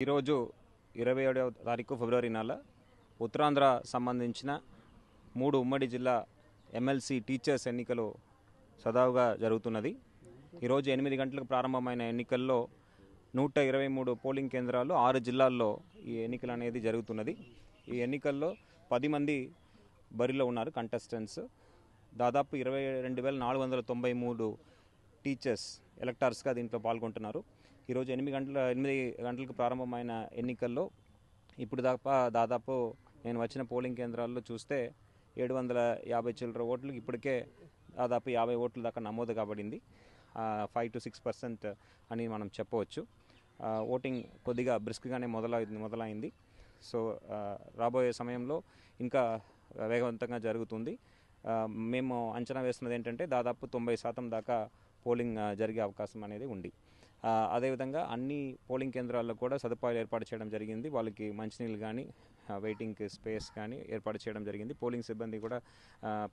ఈరోజు 27వ తారీఖు ఫిబ్రవరి నెల ఉత్తరాంధ్ర సంబంధించిన 3 ఉమ్మడి జిల్లా ఎమ్మెల్సీ టీచర్స్ ఎన్నికలు సజావుగా జరుగుతున్నది. ఈరోజు 8 గంటలకు ప్రారంభమైన ఎన్నికల్లో 123 పోలింగ్ కేంద్రాలు 6 జిల్లాల్లో ఈ ఎన్నికలు అనేది జరుగుతున్నది. ఈ ఎన్నికల్లో 10 మంది బరిలో ఉన్నారు కంటెస్టెంట్స్. దాదాపు 22,493 టీచర్స్ ఎలక్టర్స్గా దీంట్లో పాల్గొంటున్నారు. ఈరోజు 8 గంటలకు ప్రారంభమైన ఎన్నికల్లో ఇప్పుడు దాదాపు నేను వచ్చిన పోలింగ్ కేంద్రాల్లో చూస్తే 750 చిల్లర ఓట్లకు ఇప్పటికే దాదాపు 50 ఓట్ల దాకా నమోదు కాబడింది. 5 to 6% అని మనం చెప్పవచ్చు. ఓటింగ్ కొద్దిగా బ్రిస్క్గానే మొదలైంది. సో రాబోయే సమయంలో ఇంకా వేగవంతంగా జరుగుతుంది. మేము అంచనా వేస్తున్నది ఏంటంటే దాదాపు 90% దాకా పోలింగ్ జరిగే అవకాశం అనేది ఉంది. అదేవిధంగా అన్ని పోలింగ్ కేంద్రాల్లో కూడా సదుపాయాలు ఏర్పాటు చేయడం జరిగింది. వాళ్ళకి మంచినీళ్ళు కానీ వెయిటింగ్ స్పేస్ కానీ ఏర్పాటు చేయడం జరిగింది. పోలింగ్ సిబ్బంది కూడా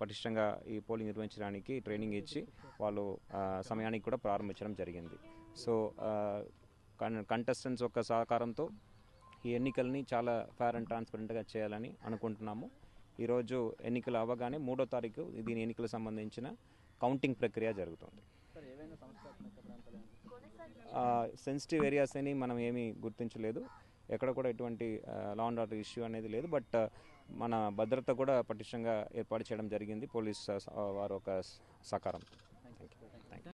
పటిష్టంగా ఈ పోలింగ్ నిర్వహించడానికి ట్రైనింగ్ ఇచ్చి వాళ్ళు సమయానికి కూడా ప్రారంభించడం జరిగింది. సో కంటెస్టెంట్స్ యొక్క సహకారంతో ఈ ఎన్నికల్ని చాలా ఫేర్ అండ్ ట్రాన్స్పరెంట్గా చేయాలని అనుకుంటున్నాము. ఈరోజు ఎన్నికలు అవ్వగానే 3వ తారీఖు దీని ఎన్నికలకు సంబంధించిన కౌంటింగ్ ప్రక్రియ జరుగుతుంది. సెన్సిటివ్ ఏరియాస్ అని మనం ఏమీ గుర్తించలేదు. ఎక్కడ కూడా ఎటువంటి లా అండ్ ఆర్డర్ ఇష్యూ అనేది లేదు. బట్ మన భద్రత కూడా పటిష్టంగా ఏర్పాటు చేయడం జరిగింది పోలీస్ వారి ఒక సహకారం.